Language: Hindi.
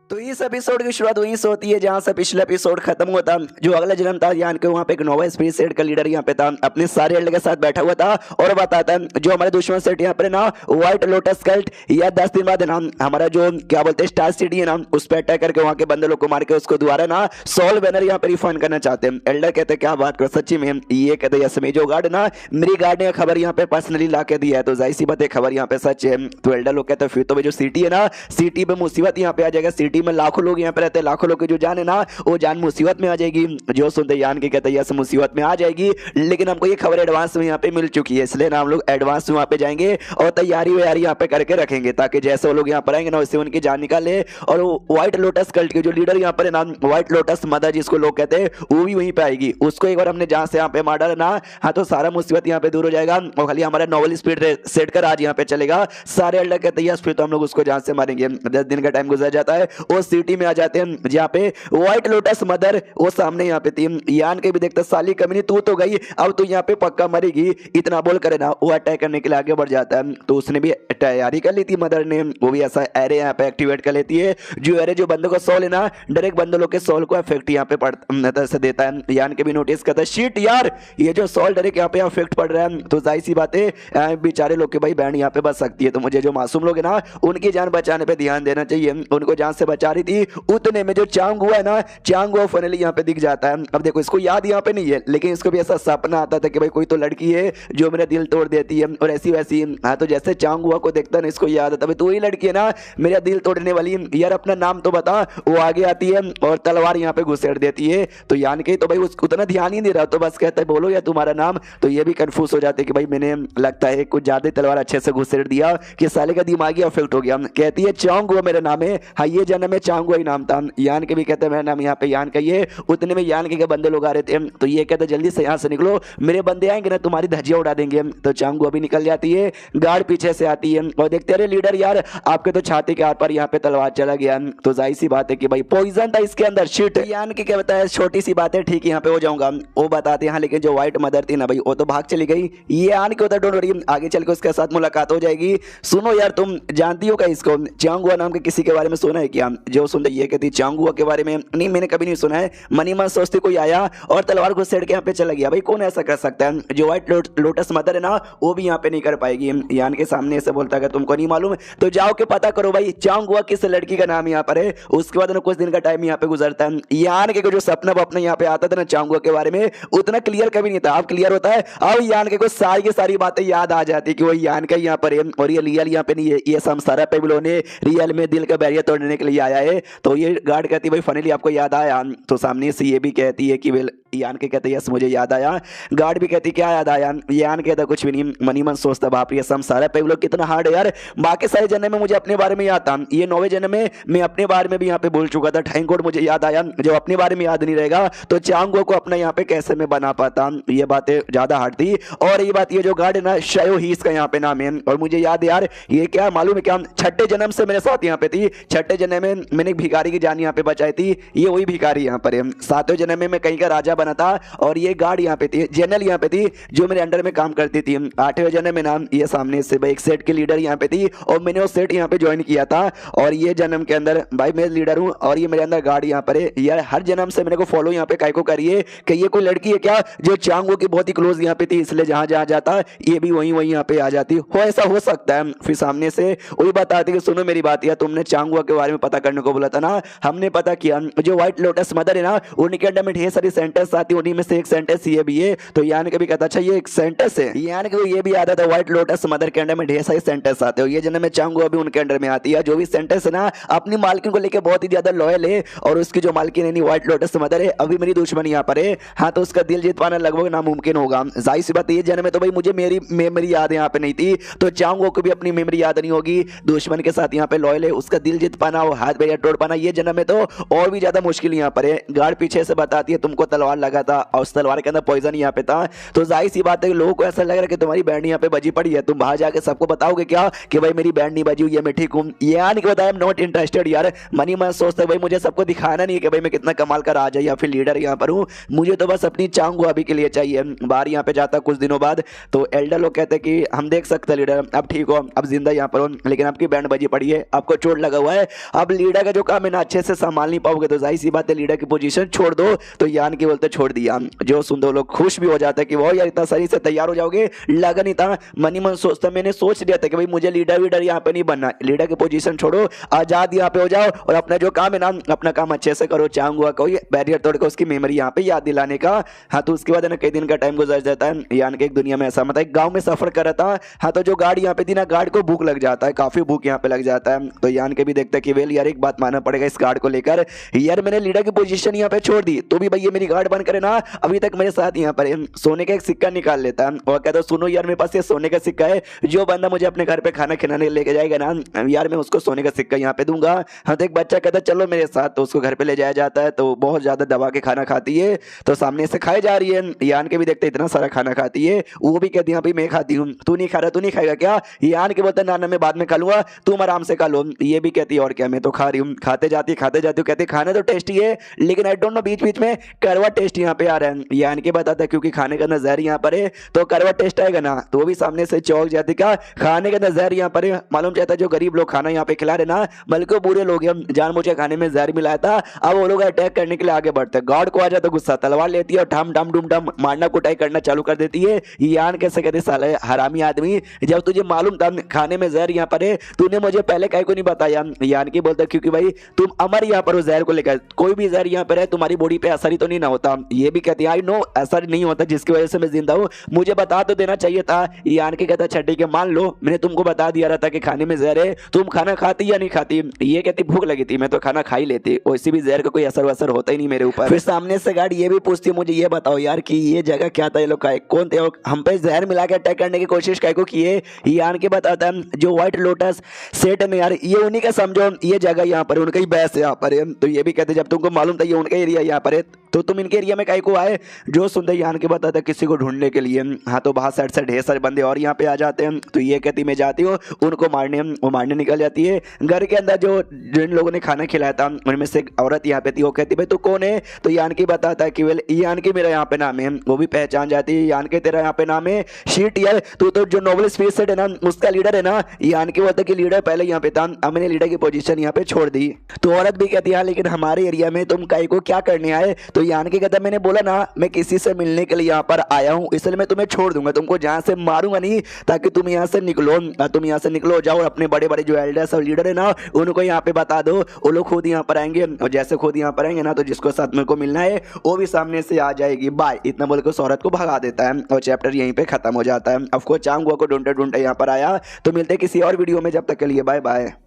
तो इस एपिसोड की शुरुआत वहीं से होती है जहां से पिछला एपिसोड खत्म हुआ था। जो अगला जन्म था यान के वहां पे एक नोवा स्पीड सेट का लीडर यहाँ पे था, अपने सारे एल्डर के साथ बैठा हुआ था और बताता है जो हमारे दुश्मन सेट यहाँ पे ना व्हाइट लोटस कल्ट या 10 दिन बाद ना हमारा जो क्या बोलते हैं स्टार सिटी है ना उस पर अटैक करके वहां के बंदे लोग को मार के उसको दोबारा ना सोल बैनर यहाँ पे रिफंड करना चाहते हैं। एल्डर कहते हैं क्या बात करो सच्ची में, ये कहते हैं समय जो गार्ड ना मेरी गार्ड ने खबर यहाँ पे पर्सनली ला के दिया है, तो जाहिर सी बात है खबर यहाँ पे सच है। तो एल्डर लोग कहते हैं फिर तो जो सिटी है ना सिटी पे मुसीबत यहाँ पे आ जाएगा, सिटी में लाखों लोग यहाँ पे रहते हैं, लाखों लोग की जो जान है ना वो जान मुसीबत में आ जाएगी। जो सुनते यान के कहते हैं मुसीबत में आ जाएगी, लेकिन हमको ये खबर एडवांस में यहाँ पे मिल चुकी है, इसलिए ना हम लोग एडवांस में वहाँ पे जाएंगे और तैयारी वैयारी यहाँ पे करके रखेंगे ताकि जैसे वो लोग यहाँ पर आएंगे ना उससे उनकी जान निकाले। और व्हाइट लोटस कल्ट के जो लीडर यहाँ पर है ना व्हाइट लोटस मदर जिसको लोग कहते हैं वो भी वहीं पे आएगी, उसको एक बार हमने जहाँ से यहाँ पे मार डाला ना हाँ तो सारा मुसीबत यहाँ पे दूर हो जाएगा और खाली हमारा नॉवल स्पीड सेट कर आज यहाँ पे चलेगा। सारे एल्डर कहते हैं फिर तो हम लोग उसको जहाँ से मारेंगे। 10 दिन का टाइम गुजर जाता है वो सिटी में आ जाते हैं जहाँ पे व्हाइट लोटस मदर वो सामने यहाँ पे थी। यान के भी देखते साली कमीनी तू तो गई, अब तो यहाँ पे पक्का मरेगी, इतना बोल करे ना वो अटैक करने के लिए आगे बढ़ जाता है। तो उसने भी तैयारी कर ली थी मदर ने, वो भी ऐसा एरे यहाँ पे एक्टिवेट कर लेती है। जो एरे जो बंदों का सोल है ना डायरेक्ट बंदों लोग के सोल को इफेक्ट यहाँ पे पड़ता से देता है। यान के भी नोटिस करता है शिट यार ये जो सोल डायरेक्ट यहाँ पे इफेक्ट पड़ रहा है, तो जाहिर सी बात है बेचारे लोग के भाई बैंड यहाँ पे बच सकती है, तो मुझे जो मासूम लोग है ना उनकी जान बचाने पे ध्यान देना चाहिए। उनको जान से बचा रही थी उतने में जो चांग हुआ है ना चांग हुआ फाइनली यहाँ पे दिख जाता है। अब देखो इसको याद यहाँ पे नहीं है लेकिन इसको भी ऐसा सपना आता था कि भाई कोई तो लड़की है जो मेरा दिल तोड़ देती है और ऐसी वैसी। हाँ तो जैसे चांग हुआ को देखता ना इसको याद आता भाई तू ही लड़की है ना मेरा दिल तोड़ने वाली, यार अपना नाम तो बता। वो आगे आती है और तलवार यहाँ पे घुसेड़ देती है। तो यान के तो भाई उतना ध्यान ही नहीं रहा, तो बस कहता है बोलो या तुम्हारा नाम, तो ये भी कंफ्यूज हो जाते कि भाई मैंने लगता है कुछ ज्यादा तलवार अच्छे से घुसेड़ दिया कि साले का दिमागी अफेक्ट हो गया। कहती है चांग हुआ मेरा नाम है, हाँ ये जन्म में चांग हुआ ही नाम था। यान के भी कहते हैं मेरा नाम यहाँ पे यान का ये, उतने में यान के बंदे लोग आ रहे थे, तो ये कहते जल्दी से यहाँ से निकलो मेरे बंदे आएंगे ना तुम्हारी धज्जियां उड़ा देंगे। तो चांगू अभी निकल जाती है, गार्ड पीछे से आती है और देखते अरे लीडर यार आपके तो छाती के आर पर यहाँ पे तलवार चला गया। तो जाहिर सी बात है कि भाई पॉइजन था इसके अंदर। शिट यान के क्या बताया छोटी सी बात है ठीक है यहाँ पे हो जाऊंगा, वो बताते हैं लेकिन जो व्हाइट मदर थी ना भाई वो तो भाग चली गई। ये आन के होता डोंट वरी आगे चल के उसके साथ मुलाकात हो जाएगी। सुनो यार तुम जानती हो क्या इसको चांगुआ नाम के किसी के बारे में सुना है क्या? जो सुनते ये कहती चांगुआ के बारे में नहीं मैंने कभी नहीं सुना है। मनी मन सोचती कोई आया और तलवार घुसेड़ के यहाँ पे चला गया, भाई कौन ऐसा कर सकता है? जो व्हाइट लोटस मदर है ना वो भी यहाँ पे नहीं कर पाएगी। यान के सामने ऐसे बोलता है तुमको नहीं मालूम तो जाओ के पता करो भाई चांगुआ किस लड़की का नाम यहाँ पर है। उसके बाद कुछ दिन का टाइम यहाँ पे गुजरता है। यान के जो सपना वपना यहाँ पे आता था ना चांगुआ के बारे में उतना क्लियर कभी नहीं था, अब क्लियर होता है। अब यान के को सारी की सारी बातें याद आ जाती कि वो यान का यहाँ पर है और ये रियल यहाँ पे नहीं है, ये समसारा पेबलो ने रियल में दिल का बैरियर तोड़ने के लिए आया है। तो ये गार्ड कहती भाई फाइनली आपको याद आया, तो सामने से ये भी कहती है कि वेल यान के कहते यस मुझे याद आया। गार्ड भी कहती क्या याद आया? यान कहता कुछ भी नहीं। मनी मन सोचता बाप रे समसारा पेबलो कितना हार्ड है यार, बाकी सारे जन्म में मुझे अपने बारे में याद था, ये 9वें जन्म में मैं अपने बारे में भी यहाँ पे भूल चुका था। थैंक गॉड मुझे याद आया, जब अपने बारे में याद नहीं रहेगा तो चांगो को अपना यहाँ पे कैसे मैं बना पाता। ये बातें ज्यादा हार्ड थी। और ये बात ये जो गार्ड है ना शयो ही इसका यहाँ पे नाम है और मुझे याद है यार ये क्या मालूम है क्या छठे जन्म से मेरे साथ यहाँ पे थी। छठे जन्म में मैंने भिखारी की जान यहाँ पे बचाई थी, ये वही भिखारी यहाँ पर है। 7वें जन्म में मैं कहीं का राजा बना था और ये गार्ड यहाँ पे थी, जनरल यहाँ पे थी जो मेरे अंडर में काम करती थी। 8वें जन्म में नाम ये सामने से भाई एक सेट की लीडर यहाँ पे थी और मैंने वो सेट यहाँ पे ज्वाइन किया था। और ये जन्म के अंदर भाई मैं लीडर हूँ और ये मेरे अंदर गार्ड यहाँ पर है। यार हर जन्म से मेरे को फॉलो यहाँ पे काय को करिए कि ये कोई लड़की है क्या जो चांगो की बहुत ही क्लोज यहाँ पे थी, इसलिए जहां जहां जाता ये भी वहीं वहीं यहाँ पे आ जाती हो, ऐसा हो सकता है। फिर सामने से वही बात आती कि सुनो मेरी बात, यार तुमने चांगुआ के बारे में पता करने को बोला था ना, हमने पता किया। जो व्हाइट लोटस मदर है ना उनके अंडर में ढेर सारी सेंटेंस आती है, उन्हीं में से एक सेंटेंस ये भी है। तो यान के भी कहता अच्छा ये एक सेंटेंस है, यान के ये भी आता था व्हाइट लोटस मदर के अंडर में ढेर सारी सेंटेंस आते हो, ये जन्म में चांगुआ भी उनके अंडर में आती है। जो भी सेंटेंस है ना अपनी मालकिन को लेकर बहुत ही ज्यादा लॉयल है और उसकी जो मालकिन है व्हाइट लोटस मदर है अभी मेरी दुश्मन यहाँ पर है। हाँ तो उसका दिल जीत पाना लगभग नामुमकिन होगा। जाहिर सी बात ये जन्म में तो भाई मुझे मेरी मेमोरी याद यहाँ पे नहीं थी, तो चांगो को भी अपनी मेमोरी याद नहीं होगी। दुश्मन के साथ यहाँ पे लॉयल है, उसका दिल जीत पाना और हाथ बैरियर तोड़ पाना ये जन्म में तो और भी ज्यादा मुश्किल यहाँ पर है। गार्ड पीछे से बताती है तुमको तलवार तलवार लगा था और उस तलवार के अंदर पॉइजन यहाँ पे था। तो जाहिर सी बात है लोगों को ऐसा लग रहा है कि तुम्हारी बैंड यहाँ पे बजी पड़ी है, तुम बाहर जाके सबको बताओगे क्या कि भाई मेरी बैंड नहीं बजी हुई है, मैं ठीक हूँ। यानी कि बताया नॉट इंटरेस्टेड यार। मनी मैं सोचता भाई मुझे सबको दिखाना नहीं है कि भाई मैं कितना कमाल का राजा या फिर लीडर यहाँ पर हूँ, मुझे तो बस अपनी चांग अभी के लिए चाहिए। बाहर यहाँ पे जाता कुछ दिनों बाद तो एल्डर लोग कहते हैं कि हम देख सकते हैं लीडर अब ठीक हो, अब जिंदा यहाँ पर हो, लेकिन आपकी बैंड बजी पड़ी है, आपको चोट लगा हुआ है, अब लीडर का जो काम है ना अच्छे से संभाल नहीं पाओगे। तो जाहिर सी बात है लीडर की पोजीशन छोड़ दो। तो यान की बोलते छोड़ दिया। जो सुन लोग खुश भी हो जाते हैं कि वो यार इतना सही से तैयार हो जाओगे, लगा नहीं था। मनी मन सोचता मैंने सोच लिया था कि भाई मुझे लीडर वीडर यहाँ पे नहीं बनना, लीडर की पोजीशन छोड़ो, आजाद यहाँ पे हो जाओ और अपना जो काम है ना अपना काम अच्छे से करो। चाहूंगा कोई बैरियर तोड़ के उसकी मेमोरी यहाँ पे याद दिलाने का। हाँ तो उसके बाद ना कई दिन का टाइम गुजर जाता है। यान के एक दुनिया में ऐसा मतलब एक गांव में सफर कर रहा था। हाँ तो जो गार्ड यहाँ पे थी ना, गार्ड को भूख लग जाता है, काफी भूख यहाँ पे लग जाता है। तो यान के भी देखता है कि वेल यार एक बात मानना पड़ेगा इस गार्ड को लेकर, यार मैंने लीडर की पोजीशन यहाँ पे छोड़ दी, तो भी भाई ये मेरी गार्ड बन करे ना अभी तक मेरे साथ यहाँ पर सोने का एक सिक्का निकाल लेता है और कहता सुनो यार मेरे पास ये सोने का सिक्का है, जो बंदा मुझे अपने घर पे खाना खिलाने लेके जाएगा ना यार मैं उसको सोने का सिक्का यहाँ पे दूंगा। हाँ तो एक बच्चा कहता चलो मेरे साथ, तो उसको घर पे ले जाया जाता है। तो बहुत ज्यादा दबा के खाना खाती है, तो सामने से खाई जा रही है। यान के भी देखते इतना सारा खाना खाती है, वो भी कहती है भाई मैं खाती हूँ, तू नहीं खा रहा, तू नहीं खाएगा क्या? यान के बोलता ना ना मैं बाद में खा लूंगा, तुम आराम से खा लो। ये भी कहती है और क्या मैं तो खा रही हूँ। खाते जाती हूँ, कहती खाना तो टेस्टी है लेकिन आई डोंट नो बीच बीच में करवा टेस्ट यहाँ पे आ रहा है। यान के बताता है क्योंकि खाने के अंदर जहर यहाँ पर है तो करवा टेस्ट आएगा ना, तो वो भी सामने से चौंक जाती का खाने के अंदर जहर यहाँ पर है। मालूम चाहता है जो गरीब लोग खाना यहाँ पे खिला रहे ना बल्कि वो बुरे लोग हैं, जानबूझ के खाने में जहर मिलाया था। अब वो लोग अटैक करने के लिए आगे बढ़ते हैं, गार्ड को आ जाता गुस्सा, तलवार लेती है और ठम डम डुम डम मारना कुटाई करना चालू कर देती है। यान कैसे कहते साले हरामी आदमी, जब तुझे मालूम था खाने में जहर यहाँ पर है तूने मुझे पहले काहे को नहीं बताया? यान की बोलता क्योंकि भाई तुम अमर यहाँ पर हो जहर को लेकर, कोई भी जहर यहाँ पर है तुम्हारी बॉडी पे असर ही तो नहीं ना होता। ये भी कहती है आई नो असर नहीं होता जिसकी वजह से मैं जिंदा हूँ, मुझे बता तो देना चाहिए था। यान के कहता छठी के मान लो मैंने तुमको बता दिया रहा था कि खाने में जहर है, तुम खाना खाती या नहीं खाती? ये कहती भूख लगी थी मैं तो खाना खा ही लेती, वैसे भी जहर का कोई असर वसर होता ही नहीं मेरे ऊपर। फिर सामने से गार्ड ये भी पूछती मुझे ये बताओ यार कि ये जगह क्या था, ये लोग कौन थे, हम पे जहर मिला के अटैक करने की कोशिश काय को किए? यान के बताता जो व्हाइट लोटस सेट है यार ये उन्हीं का समझो, ये जगह यहाँ पर उनका ही बैस है यहाँ पर है। तो ये भी कहते जब तुमको मालूम था ये उनका एरिया यहाँ पर है तो तुम इनके एरिया में काहे को आए? जो सुनते यान के बताता किसी को ढूंढने के लिए। हाँ तो बाहर साइड से ढेर सारे बंदे और यहाँ पे आ जाते हैं। तो ये कहती मैं जाती हूँ उनको मारने, वो मारने निकल जाती है। घर के अंदर जो जिन लोगों ने खाना खिलाया था उनमें से एक औरत यहाँ पे थी, वो कहती भाई तू कौन है? तो यान की बताता है कि वेल यान की मेरा यहाँ पे नाम है। वो भी पहचान जाती है, यान के तेरा यहाँ पे नाम है शीट यार, तू तो जो नोबल स्पेस सेट है ना उसका लीडर है ना? यान की बोलता कि लीडर पहले यहाँ पे था, अब मैंने लीडर की पोजीशन यहाँ पे छोड़ दी। तो औरत भी कहती है लेकिन हमारे एरिया में तुम काहे को क्या करने आए? तो यान की कहता मैंने बोला ना मैं किसी से मिलने के लिए यहाँ पर आया हूँ, इसलिए मैं तुम्हें छोड़ दूंगा, तुमको जहाँ से मारूंगा नहीं, ताकि तुम यहाँ से निकलो। तुम यहाँ से निकलो जाओ और अपने बड़े बड़े जो एल्डर्स और लीडर है ना उनको यहाँ पे बता दो, वो लोग खुद यहाँ पर आएंगे और जैसे खुद यहाँ पर आएंगे ना तो जिसको साथ मेरे को मिलना है वो भी सामने से आ जाएगी, बाय। इतना बोल के उस औरत को भगा देता है और चैप्टर यहीं पे खत्म हो जाता है। ऑफकोर्स चांगुआ को ढूंढते ढूंढते यहाँ पर आया। तो मिलते किसी और वीडियो में, जब तक के लिए बाय बाय।